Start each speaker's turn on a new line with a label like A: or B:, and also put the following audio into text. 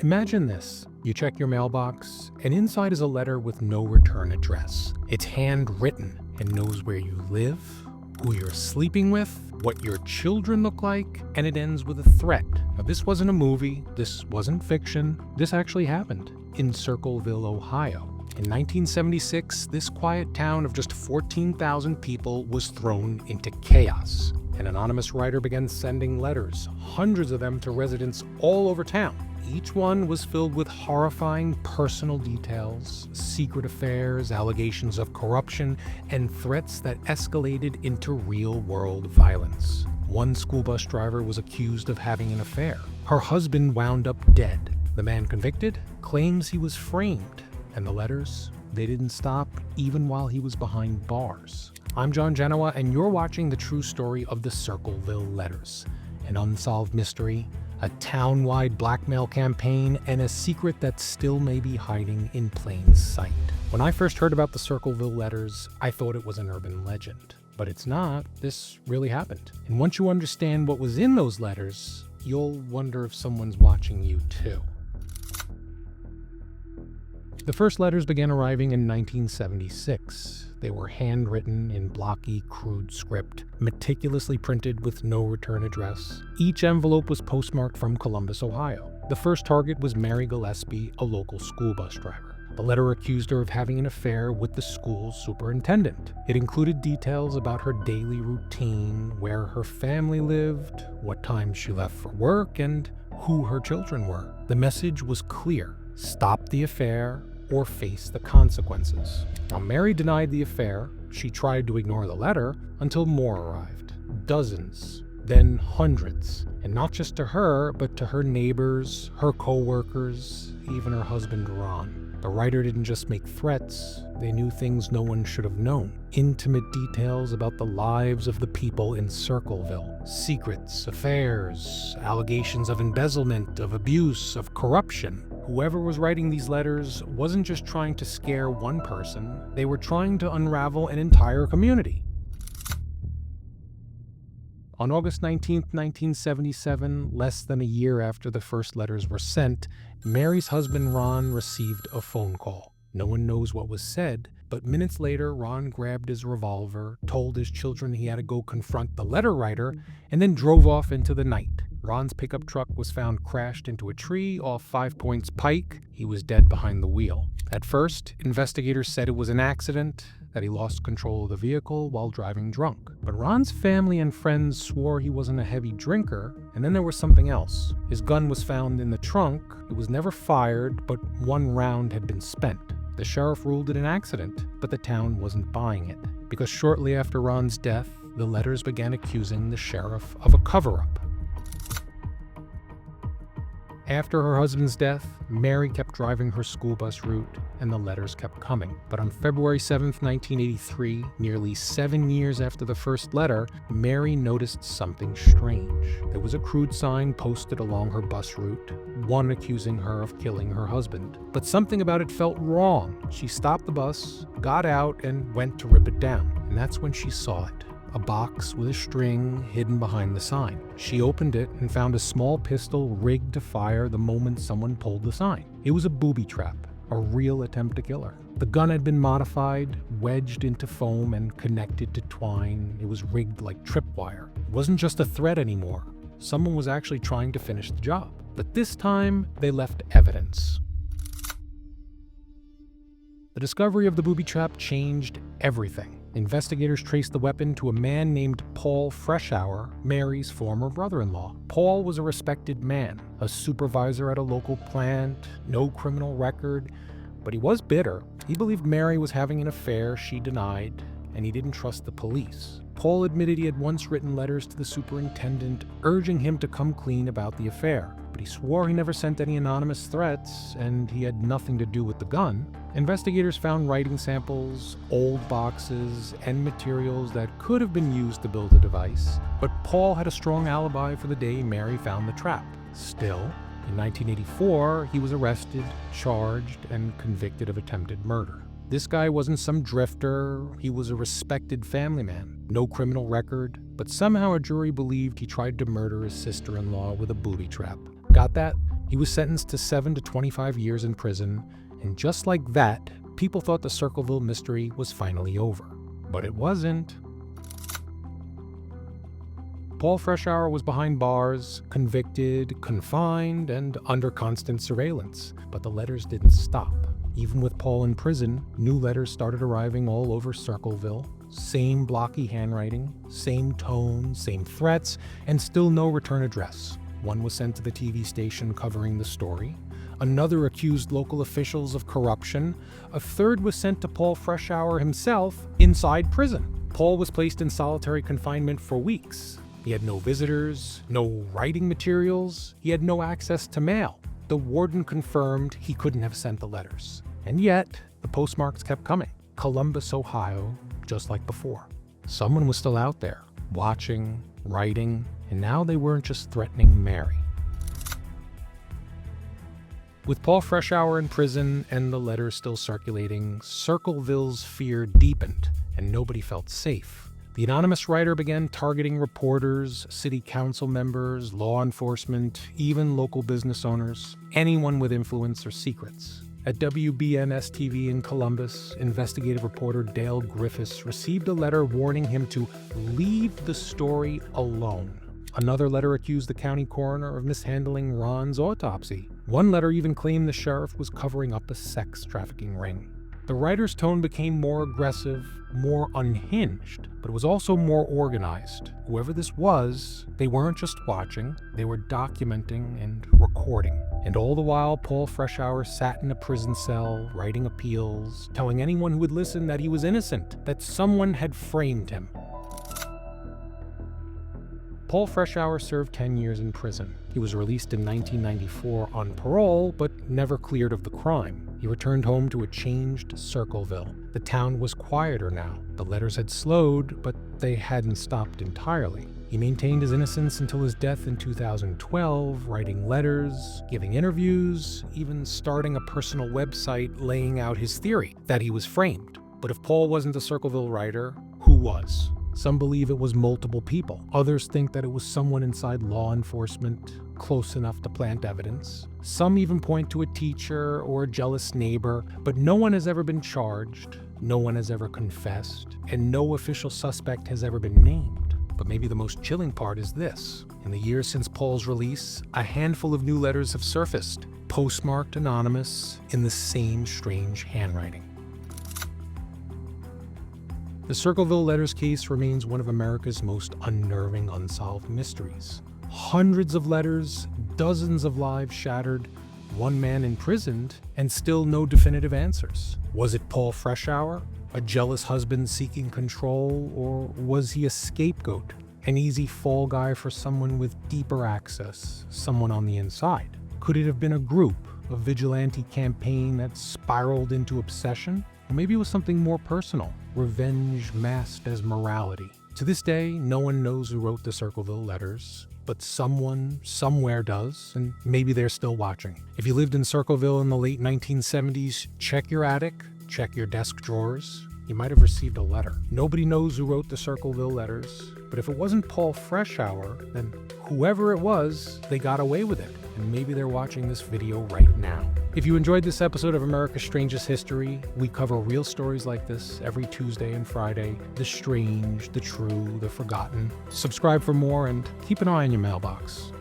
A: Imagine this. You check your mailbox, and inside is a letter with no return address. It's handwritten and knows where you live, who you're sleeping with, what your children look like, and it ends with a threat. Now, this wasn't a movie, this wasn't fiction, this actually happened in Circleville, Ohio. In 1976, this quiet town of just 14,000 people was thrown into chaos. An anonymous writer began sending letters, hundreds of them to residents all over town. Each one was filled with horrifying personal details, secret affairs, allegations of corruption, and threats that escalated into real-world violence. One school bus driver was accused of having an affair. Her husband wound up dead. The man convicted claims he was framed, and the letters, they didn't stop even while he was behind bars. I'm John Genoa, and you're watching the true story of the Circleville Letters, an unsolved mystery, a town-wide blackmail campaign, and a secret that still may be hiding in plain sight. When I first heard about the Circleville Letters, I thought it was an urban legend. But it's not. This really happened. And once you understand what was in those letters, you'll wonder if someone's watching you too. The first letters began arriving in 1976. They were handwritten in blocky, crude script, meticulously printed with no return address. Each envelope was postmarked from Columbus, Ohio. The first target was Mary Gillespie, a local school bus driver. The letter accused her of having an affair with the school's superintendent. It included details about her daily routine, where her family lived, what time she left for work, and who her children were. The message was clear: stop the affair or face the consequences. Now, Mary denied the affair. She tried to ignore the letter until more arrived. Dozens, then hundreds. And not just to her, but to her neighbors, her co-workers, even her husband, Ron. The writer didn't just make threats, they knew things no one should have known. Intimate details about the lives of the people in Circleville. Secrets, affairs, allegations of embezzlement, of abuse, of corruption. Whoever was writing these letters wasn't just trying to scare one person, they were trying to unravel an entire community. On August 19, 1977, less than a year after the first letters were sent, Mary's husband Ron received a phone call. No one knows what was said, but minutes later, Ron grabbed his revolver, told his children he had to go confront the letter writer, and then drove off into the night. Ron's pickup truck was found crashed into a tree off 5 Points Pike. He was dead behind the wheel. At first, investigators said it was an accident, that he lost control of the vehicle while driving drunk. But Ron's family and friends swore he wasn't a heavy drinker, and then there was something else. His gun was found in the trunk. It was never fired, but one round had been spent. The sheriff ruled it an accident, but the town wasn't buying it, because shortly after Ron's death, the letters began accusing the sheriff of a cover-up. After her husband's death, Mary kept driving her school bus route, and the letters kept coming. But on February 7, 1983, nearly 7 years after the first letter, Mary noticed something strange. There was a crude sign posted along her bus route, one accusing her of killing her husband. But something about it felt wrong. She stopped the bus, got out, and went to rip it down. And that's when she saw it. A box with a string hidden behind the sign. She opened it and found a small pistol rigged to fire the moment someone pulled the sign. It was a booby trap, a real attempt to kill her. The gun had been modified, wedged into foam, and connected to twine. It was rigged like tripwire. It wasn't just a threat anymore. Someone was actually trying to finish the job. But this time, they left evidence. The discovery of the booby trap changed everything. Investigators traced the weapon to a man named Paul Freshour, Mary's former brother-in-law. Paul was a respected man, a supervisor at a local plant, no criminal record, but he was bitter. He believed Mary was having an affair she denied, and he didn't trust the police. Paul admitted he had once written letters to the superintendent urging him to come clean about the affair, but he swore he never sent any anonymous threats, and he had nothing to do with the gun. Investigators found writing samples, old boxes, and materials that could have been used to build a device, but Paul had a strong alibi for the day Mary found the trap. Still, in 1984, he was arrested, charged, and convicted of attempted murder. This guy wasn't some drifter, he was a respected family man, no criminal record, but somehow a jury believed he tried to murder his sister-in-law with a booby trap. Got that? He was sentenced to 7 to 25 years in prison, and just like that, people thought the Circleville mystery was finally over. But it wasn't. Paul Freshour was behind bars, convicted, confined, and under constant surveillance. But the letters didn't stop. Even with Paul in prison, new letters started arriving all over Circleville. Same blocky handwriting, same tone, same threats, and still no return address. One was sent to the TV station covering the story. Another accused local officials of corruption. A third was sent to Paul Freshour himself inside prison. Paul was placed in solitary confinement for weeks. He had no visitors, no writing materials, he had no access to mail. The warden confirmed he couldn't have sent the letters. And yet, the postmarks kept coming. Columbus, Ohio, just like before. Someone was still out there, watching, writing, and now they weren't just threatening Mary. With Paul Freshour in prison and the letters still circulating, Circleville's fear deepened, and nobody felt safe. The anonymous writer began targeting reporters, city council members, law enforcement, even local business owners, anyone with influence or secrets. At WBNS-TV in Columbus, investigative reporter Dale Griffiths received a letter warning him to leave the story alone. Another letter accused the county coroner of mishandling Ron's autopsy. One letter even claimed the sheriff was covering up a sex trafficking ring. The writer's tone became more aggressive, more unhinged, but it was also more organized. Whoever this was, they weren't just watching, they were documenting and recording. And all the while, Paul Freshour sat in a prison cell, writing appeals, telling anyone who would listen that he was innocent, that someone had framed him. Paul Freshour served 10 years in prison. He was released in 1994 on parole, but never cleared of the crime. He returned home to a changed Circleville. The town was quieter now. The letters had slowed, but they hadn't stopped entirely. He maintained his innocence until his death in 2012, writing letters, giving interviews, even starting a personal website laying out his theory that he was framed. But if Paul wasn't a Circleville writer, who was? Some believe it was multiple people. Others think that it was someone inside law enforcement, close enough to plant evidence. Some even point to a teacher or a jealous neighbor, but no one has ever been charged, no one has ever confessed, and no official suspect has ever been named. But maybe the most chilling part is this. In the years since Paul's release, a handful of new letters have surfaced, postmarked anonymous, in the same strange handwriting. The Circleville Letters case remains one of America's most unnerving unsolved mysteries. Hundreds of letters, dozens of lives shattered, one man imprisoned, and still no definitive answers. Was it Paul Freshour, a jealous husband seeking control, or was he a scapegoat, an easy fall guy for someone with deeper access, someone on the inside? Could it have been a group, a vigilante campaign that spiraled into obsession? Or maybe it was something more personal, revenge masked as morality. To this day, no one knows who wrote the Circleville Letters, but someone, somewhere does, and maybe they're still watching. If you lived in Circleville in the late 1970s, check your attic, check your desk drawers. You might have received a letter. Nobody knows who wrote the Circleville Letters, but if it wasn't Paul Freshour, then whoever it was, they got away with it, and maybe they're watching this video right now. If you enjoyed this episode of America's Strangest History, we cover real stories like this every Tuesday and Friday. The strange, the true, the forgotten. Subscribe for more and keep an eye on your mailbox.